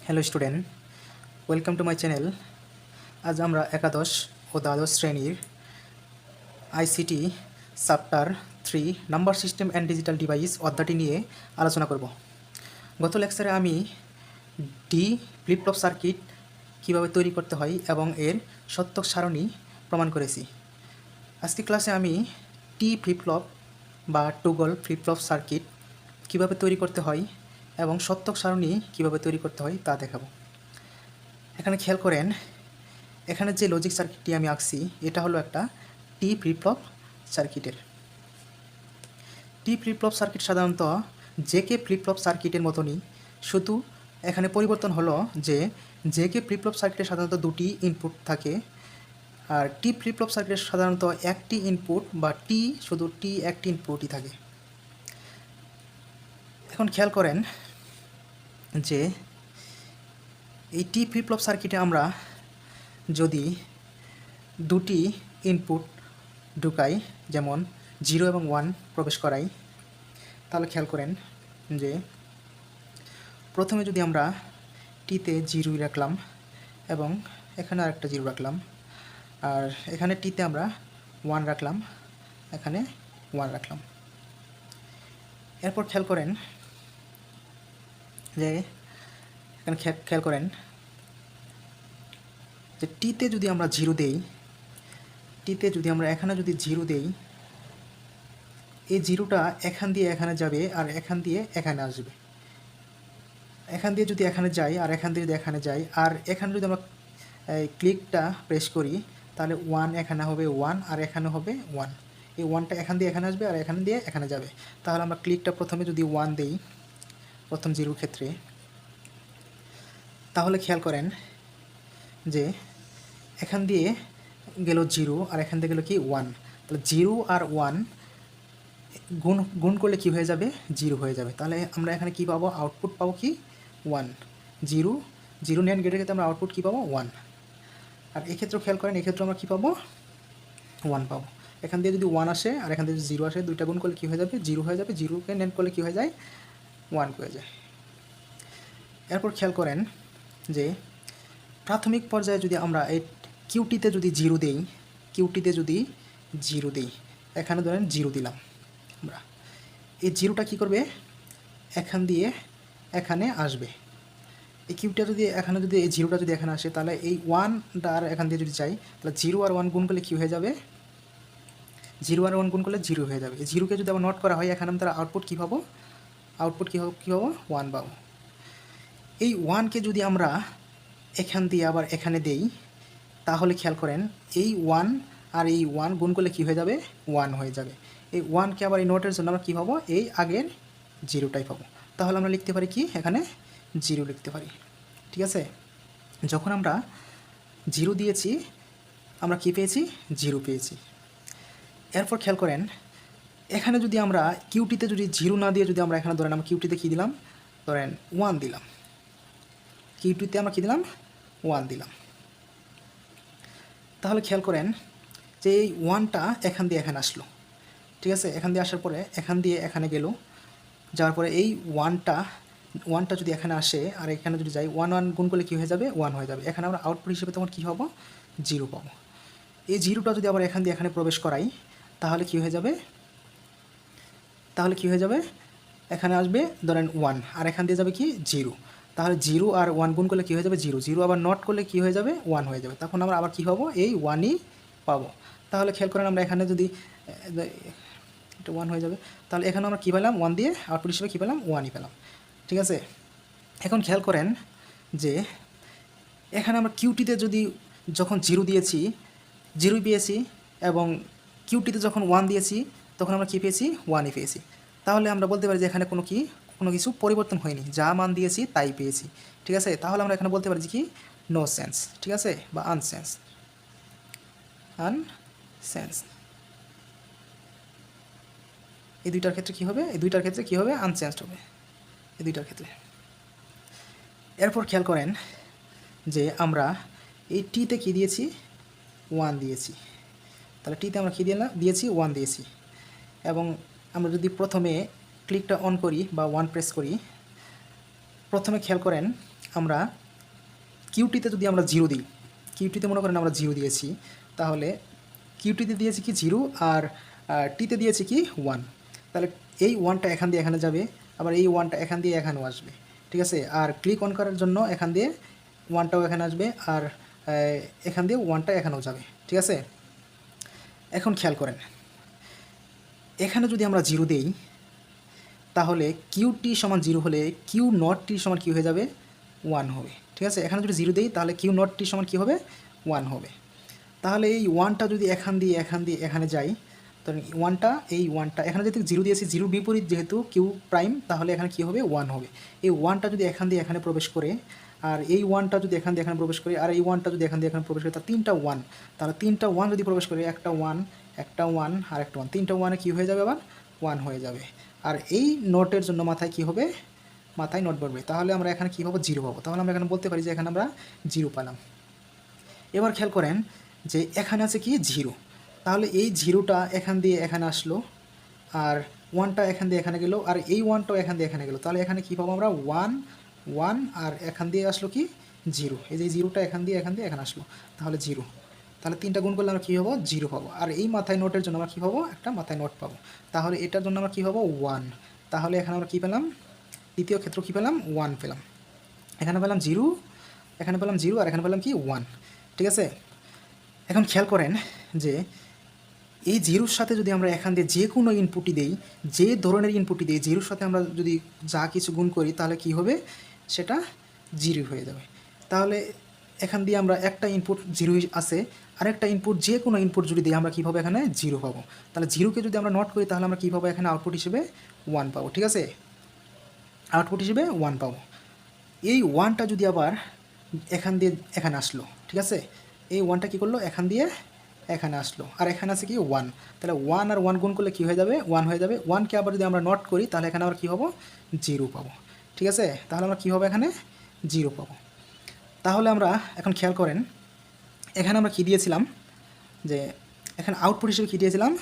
Hello student, welcome to my channel. আজ আমরা একাদশ ও দ্বাদশ শ্রেণীর ICT chapter 3 number system and digital device অধ্যায়টি নিয়ে আলোচনা করব। গত লেকচারে আমি ডি ফ্লিপ-ফ্লপ সার্কিট কীভাবে তৈরি করতে হয় এবং এর সত্যক সারণী প্রমাণ করেছি। আজকে ক্লাসে আমি টি ফ্লিপ-ফ্লপ বা টগল ফ্লিপ-ফ্লপ সার্কিট কীভাবে তৈরি করতে হয় এবং সত্যক সারণী কীভাবে তৈরি করতে হয় তা দেখাবো। এখানে খেয়াল করেন, এখানে যে লজিক সার্কিটটি আমি আঁকছি এটা হলো একটা টি ফ্লিপ-ফ্লপ সার্কিটের। টি ফ্লিপ-ফ্লপ সার্কিট সাধারণত জেকে ফ্লিপ-ফ্লপ সার্কিটের মতনই, শুধু এখানে পরিবর্তন হলো যে জেকে ফ্লিপ-ফ্লপ সার্কিটে সাধারণত দুটি ইনপুট থাকে, আর টি ফ্লিপ-ফ্লপ সার্কিটে সাধারণত একটি ইনপুট বা শুধু একটি ইনপুটই থাকে। এখন খেয়াল করেন যে এই টি ফ্লিপ-ফ্লপ সার্কিটে আমরা যদি দুটি ইনপুট ঢুকাই, যেমন 0 এবং 1 প্রবেশ করাই, তাহলে খেয়াল করেন যে প্রথমে যদি আমরা টিতে 0 রাখলাম এবং এখানে আরেকটা 0 রাখলাম, আর এখানে টিতে আমরা 1 রাখলাম, এখানে 1 রাখলাম। এরপর খেয়াল করেন যে এখানে খেয়াল করেন যে টিতে যদি আমরা 0 দেই, টিতে যদি আমরা এখানে যদি 0 দেই, এই 0টা এখান দিয়ে এখানে যাবে আর এখান দিয়ে এখানে আসবে। এখান দিয়ে যদি এখানে যাই আর এখান দিয়ে যদি এখানে যাই, আর এখানে যদি আমরা ক্লিকটা প্রেস করি, তাহলে 1 এখানে হবে 1 আর এখানে হবে 1। এই 1টা এখান দিয়ে এখানে আসবে আর এখান দিয়ে এখানে যাবে। তাহলে আমরা ক্লিকটা প্রথমে যদি 1 দেই প্রথম 0 ক্ষেত্রে, তাহলে খেয়াল করেন যে এখান দিয়ে গেল 0 আর এখান দিয়ে গেল কি 1। তাহলে 0 আর 1 গুণ করলে কি হয়ে যাবে? 0 হয়ে যাবে। তাহলে আমরা এখানে কি পাবো? আউটপুট পাবো কি? 1। 0 নেন গেটের ক্ষেত্রে আমরা আউটপুট কী পাবো? 1। আর এক্ষেত্রেও খেয়াল করেন, এক্ষেত্রে আমরা কী পাবো? 1 পাবো। এখান দিয়ে যদি 1 আসে আর এখান দিয়ে যদি 0 আসে, দুইটা গুণ করলে কী হয়ে যাবে? 0 হয়ে যাবে। 0কে নেন করলে কী হয়ে যায়? 1 হয়ে যায়। এরপর খেয়াল করেন যে প্রাথমিক পর্যায়ে যদি আমরা এই কিউটিতে যদি 0 দেই, কিউটিতে যদি 0 দেই, এখানে ধরেন 0 দিলাম আমরা, এই 0টা কী করবে? এখান দিয়ে এখানে আসবে। এই কিউটা যদি এখানে যদি এই 0টা যদি এখানে আসে, তাহলে এই 1টা আর এখান দিয়ে যদি যাই, তাহলে 0 আর 1 গুণ করলে কী হয়ে যাবে? 0 আর 1 গুণ করলে 0 হয়ে যাবে। এই 0কে যদি আবার নট করা হয়, এখানে আমরা আউটপুট কী পাবো? আউটপুট কী পাবো? 1 পাবো। এই 1কে যদি আমরা এখান দিয়ে আবার এখানে দেই, তাহলে খেয়াল করেন এই 1 আর এই 1 গুণ করলে কী হয়ে যাবে? 1 হয়ে যাবে। এই 1কে আবার এই নোটের জন্য আমরা কী পাবো? এই আগের 0টাই পাবো। তাহলে আমরা লিখতে পারি কি? এখানে 0 লিখতে পারি। ঠিক আছে? যখন আমরা 0 দিয়েছি, আমরা কি পেয়েছি? 0 পেয়েছি। এরপর খেয়াল করেন, এখানে যদি আমরা কিউটিতে যদি 0 না দিয়ে যদি আমরা এখানে ধরেন আমরা কিউটিতে কী দিলাম? ধরেন 1 দিলাম। কিউটিতে আমরা কী দিলাম? 1 দিলাম। তাহলে খেয়াল করেন যে এই 1টা এখান দিয়ে এখানে আসলো। ঠিক আছে? এখান দিয়ে আসার পরে এখান দিয়ে এখানে গেল, যাওয়ার পরে এই 1টা যদি এখানে আসে আর এখানে যদি যাই, 1 গুণ করলে কী হয়ে যাবে? 1 হয়ে যাবে। এখানে আমরা আউটপুট হিসেবে তখন কী পাবো? 0 পাবো। এই 0টা যদি আবার এখান দিয়ে এখানে প্রবেশ করাই, তাহলে কী হয়ে যাবে? এখানে আসবে ধরেন 1 আর এখান দিয়ে যাবে কি? 0। তাহলে 0 আর 1 গুণ করলে কী হয়ে যাবে? 0। 0 আবার নট করলে কী হয়ে যাবে? 1 হয়ে যাবে। তখন আমরা আবার কী পাবো? এই 1ই পাবো। তাহলে খেয়াল করেন আমরা এখানে যদি এটা 1 হয়ে যাবে, তাহলে এখানে আমরা কী পেলাম? 1 দিয়ে আউটপুট হিসেবে কী পেলাম? 1ই পেলাম। ঠিক আছে? এখন খেয়াল করেন যে এখানে আমরা কিউটিতে যদি যখন 0 দিয়েছি, 0 পেয়েছি, এবং কিউটিতে যখন 1 দিয়েছি, তখন আমরা কী পেয়েছি? 1ই পেয়েছি। তাহলে আমরা বলতে পারি যে এখানে কোনো কিছু পরিবর্তন হয়নি, যা মান দিয়েছি তাই পেয়েছি। ঠিক আছে? তাহলে আমরা এখানে বলতে পারি যে কি? No sense. ঠিক আছে? বা আনসেন্স। এই দুইটার ক্ষেত্রে কী হবে? আনসেন্সড হবে এই দুইটার ক্ষেত্রে। এরপর খেয়াল করেন যে আমরা এই টিতে কী দিয়েছি? 1 দিয়েছি। তাহলে টিতে আমরা কী দিয়েছি? 1 দিয়েছি। এবং আমরা যদি প্রথমে ক্লিকটা অন করি বা 1 প্রেস করি, প্রথমে খেয়াল করেন আমরা কিউটিতে যদি আমরা জিরো দিই, কিউটিতে মনে করেন আমরা জিরো দিয়েছি, তাহলে কিউটিতে দিয়েছি কি জিরো, আর টিতে দিয়েছি কি ওয়ান। তাহলে এই ওয়ানটা এখান দিয়ে এখানে যাবে, আবার এই ওয়ানটা এখান দিয়ে এখানেও আসবে, ঠিক আছে। আর ক্লিক অন করার জন্য এখান দিয়ে ওয়ানটাও এখানে আসবে, আর এখান দিয়ে ওয়ানটা এখানেও যাবে, ঠিক আছে। এখন খেয়াল করেন, এখানে যদি আমরা জিরো দিই, তাহলে কিউটি সমান জিরো হলে কিউ নট টি সমান কী হয়ে যাবে, ওয়ান হবে, ঠিক আছে। এখানে যদি জিরো দিই তাহলে কিউ নট টি সমান কী হবে, ওয়ান হবে। তাহলে এই ওয়ানটা যদি এখান দিয়ে এখানে যাই, তাহলে ওয়ানটা এখানে যেহেতু জিরো দিয়েছি, জিরোর বিপরীত যেহেতু কিউ প্রাইম, তাহলে এখানে কী হবে, ওয়ান হবে। এই ওয়ানটা যদি এখান দিয়ে এখানে প্রবেশ করে, আর এই ওয়ানটা যদি এখান দিয়ে এখানে প্রবেশ করে, আর এই ওয়ানটা যদি এখান দিয়ে এখানে প্রবেশ করে, তাহলে তিনটা ওয়ান, তাহলে তিনটা ওয়ান যদি প্রবেশ করে, একটা ওয়ান আর একটা ওয়ান, তিনটা ওয়ানে কী হয়ে যাবে, আবার ওয়ান হয়ে যাবে। আর এই নোটের জন্য মাথায় কী হবে, মাথায় নোট বলবে, তাহলে আমরা এখানে কী পাবো, জিরো পাবো। তাহলে আমরা এখানে বলতে পারি যে এখানে আমরা জিরো পেলাম। এবার খেয়াল করেন যে এখানে আছে কি জিরো, তাহলে এই জিরোটা এখান দিয়ে এখানে আসলো, আর ওয়ানটা এখান দিয়ে এখানে গেলো, আর এই ওয়ানটাও এখান দিয়ে এখানে গেলো, তাহলে এখানে কী পাবো আমরা, ওয়ান, আর এখান দিয়ে আসলো কি জিরো, এই যে জিরোটা এখান দিয়ে এখানে আসলো, তাহলে জিরো। তাহলে তিনটা গুণ করলে আমরা কী পাবো, জিরো পাবো। আর এই মাথায় নোটের জন্য আমরা কী পাবো, একটা মাথায় নোট পাবো, তাহলে এটার জন্য আমরা কী পাবো, ওয়ান। তাহলে এখানে আমরা কী পেলাম, দ্বিতীয় ক্ষেত্র কী পেলাম, ওয়ান পেলাম। এখানে পেলাম জিরো, এখানে পেলাম জিরো, আর এখানে পেলাম কি ওয়ান, ঠিক আছে। এখন খেয়াল করেন যে এই জিরোর সাথে যদি আমরা এখান দিয়ে যে কোনো ইনপুটই দেই, যে ধরনের ইনপুটই দিই, জিরোর সাথে আমরা যদি যা কিছু গুণ করি, তাহলে কি হবে, সেটা জিরো হয়ে যাবে। তাহলে এখান দিয়ে আমরা একটা ইনপুট জিরো আছে, আরেকটা ইনপুট যে কোনো ইনপুট যদি দিই, আমরা কী পাবো, এখানে জিরো পাবো। তাহলে জিরোকে যদি আমরা নট করি, তাহলে আমরা কী পাবো, এখানে আউটপুট হিসেবে ওয়ান পাবো, ঠিক আছে, আউটপুট হিসেবে ওয়ান পাবো। এই ওয়ানটা যদি আবার এখান দিয়ে এখানে আসলো, ঠিক আছে, এই ওয়ানটা কী করলো, এখান দিয়ে এখানে আসলো, আর এখানে আছে কি ওয়ান, তাহলে ওয়ান আর ওয়ান গুণ করলে কী হয়ে যাবে, ওয়ান হয়ে যাবে। ওয়ানকে আবার যদি আমরা নট করি, তাহলে এখানে আবার কী হবো, জিরো পাবো, ঠিক আছে। তাহলে আমরা কী হবে, এখানে জিরো পাবো। তাহলে আমরা এখন খেয়াল করেন, এখানে আমরা কী দিয়েছিলাম, যে এখানে আউটপুট হিসেবে কী দিয়েছিলাম,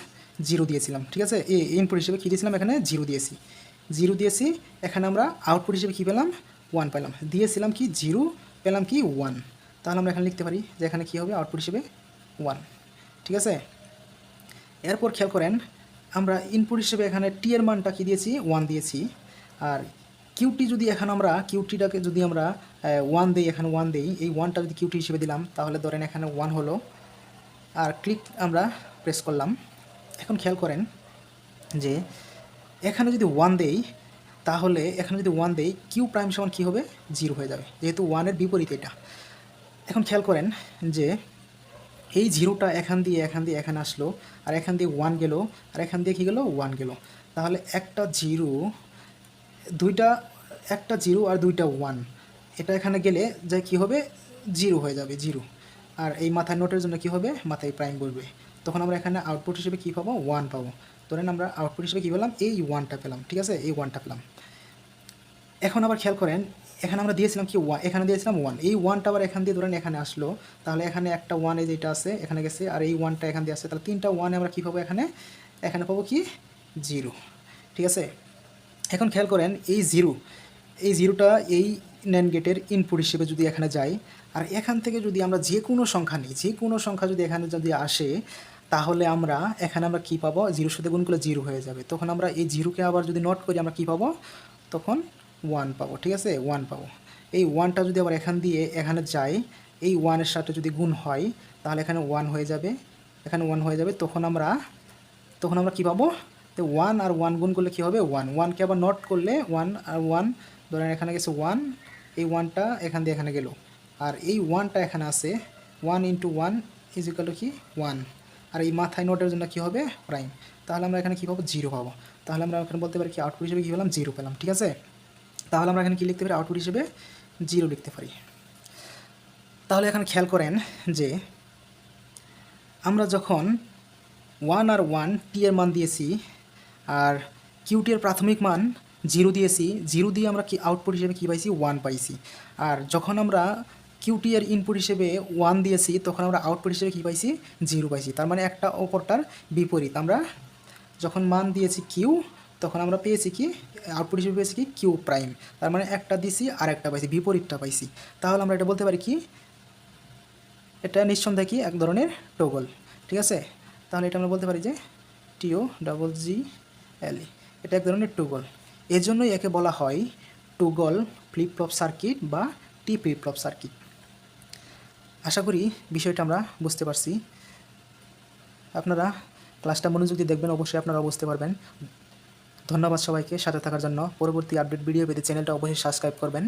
জিরো দিয়েছিলাম, ঠিক আছে। ইনপুট হিসেবে কী দিয়েছিলাম, এখানে জিরো দিয়েছি। এখানে আমরা আউটপুট হিসেবে কী পেলাম, ওয়ান পেলাম, দিয়েছিলাম কি জিরো, পেলাম কি ওয়ান। তাহলে আমরা এখানে লিখতে পারি যে এখানে কী হবে, আউটপুট হিসেবে ওয়ান, ঠিক আছে। এরপর খেয়াল করেন, আমরা ইনপুট হিসেবে এখানে টি এর মানটা কী দিয়েছি, ওয়ান দিয়েছি। আর কিউটি যদি এখানে আমরা কিউটিটাকে যদি আমরা ওয়ান দিই, এখানে ওয়ান দিই, এই ওয়ানটা যদি কিউটি হিসেবে দিলাম, তাহলে ধরেন এখানে ওয়ান হলো, আর ক্লিক আমরা প্রেস করলাম। এখন খেয়াল করেন যে এখানে যদি ওয়ান দেই, তাহলে এখানে যদি ওয়ান দেই, কিউ প্রাইম সমান কী হবে, জিরো হয়ে যাবে, যেহেতু ওয়ানের বিপরীত এটা। এখন খেয়াল করেন যে এই জিরোটা এখান দিয়ে এখানে আসলো, আর এখান দিয়ে ওয়ান গেল, আর এখান দিয়ে কী গেলো, ওয়ান গেল। তাহলে একটা জিরো আর দুইটা ওয়ান, এটা এখানে গেলে যে কী হবে, জিরো হয়ে যাবে, জিরো। আর এই মাথায় নোটের জন্য কী হবে, মাথায় প্রাইম বলবে, তখন আমরা এখানে আউটপুট হিসেবে কী পাবো, ওয়ান পাবো। ধরেন আমরা আউটপুট হিসেবে কী পেলাম, এই ওয়ানটা পেলাম, ঠিক আছে, এই ওয়ানটা পেলাম। এখন আবার খেয়াল করেন, এখানে আমরা দিয়েছিলাম কি এখানে দিয়েছিলাম ওয়ান, এই ওয়ানটা আবার এখান দিয়ে ধরেন এখানে আসলো, তাহলে এখানে একটা ওয়ান এই যেটা আছে এখানে গেছে, আর এই ওয়ানটা এখান দিয়ে আসছে, তাহলে তিনটা ওয়ানে আমরা কী পাবো, এখানে পাবো কি জিরো, ঠিক আছে। এখন খেয়াল করেন, এই জিরোটা এই ন্যান্ড গেটের ইনপুট হিসেবে যদি এখানে যায়, আর এখান থেকে যদি আমরা যে কোনো সংখ্যা নিই, যে কোনো সংখ্যা যদি এখানে যদি আসে, তাহলে আমরা এখানে আমরা কী পাবো, জিরোর সাথে গুণ করলে জিরো হয়ে যাবে। তখন আমরা এই জিরোকে আবার যদি নট করি, আমরা কী পাবো, তখন ওয়ান পাবো, ঠিক আছে, ওয়ান পাবো। এই ওয়ানটা যদি আবার এখান দিয়ে এখানে যায়, এই ওয়ানের সাথে যদি গুণ হয়, তাহলে এখানে ওয়ান হয়ে যাবে, তখন আমরা কী পাবো, তো ওয়ান আর ওয়ান গুণ করলে কী হবে, ওয়ানকে আবার নট করলে ওয়ান আর ওয়ান, ধরেন এখানে গেছে ওয়ান, এই ওয়ানটা এখান দিয়ে এখানে গেল, আর এই ওয়ানটা এখানে আছে, one into one is equal to কি ওয়ান, আর এই মাথায় নোটের জন্য কী হবে, প্রাইম। তাহলে আমরা এখানে কী পাবো, জিরো পাবো। তাহলে আমরা এখানে বলতে পারি কি আউটপুট হিসেবে কী পেলাম, জিরো পেলাম, ঠিক আছে। তাহলে আমরা এখানে কী লিখতে পারি, আউটপুট হিসেবে জিরো লিখতে পারি। তাহলে এখানে খেয়াল করেন যে আমরা যখন ওয়ান আর ওয়ান টি এর মান দিয়েছি, আর কিউটি এর প্রাথমিক মান জিরো দিয়েছি, জিরো দিয়ে আমরা কি আউটপুট হিসেবে কী পাইছি, ওয়ান পাইছি। আর যখন আমরা কিউটি এর ইনপুট হিসেবে ওয়ান দিয়েছি, তখন আমরা আউটপুট হিসেবে কী পাইছি, জিরো পাইছি। তার মানে একটা অপরটার বিপরীত। আমরা যখন মান দিয়েছি কিউ, তখন আমরা পেয়েছি কি আউটপুট হিসেবে পেয়েছি কি কিউ প্রাইম, তার মানে একটা দিছি আর একটা পাইছি, বিপরীতটা পাইছি। তাহলে আমরা এটা বলতে পারি কি এটা নিঃসন্দেহে কি এক ধরনের টগল, ঠিক আছে। তাহলে এটা আমরা বলতে পারি যে TOGGLE, এটা এক ধরনের টগল। এর জন্যই একে বলা হয় টগল ফ্লিপ ফ্লপ সার্কিট বা টি ফ্লিপ ফ্লপ সার্কিট। আশা করি বিষয়টা আমরা বুঝতে পারছি। আপনারা ক্লাসটা মনোযোগ দিয়ে দেখবেন, অবশ্যই আপনারা বুঝতে পারবেন। ধন্যবাদ সবাইকে সাথে থাকার জন্য। পরবর্তী আপডেট ভিডিও পেতে চ্যানেলটা অবশ্যই সাবস্ক্রাইব করবেন।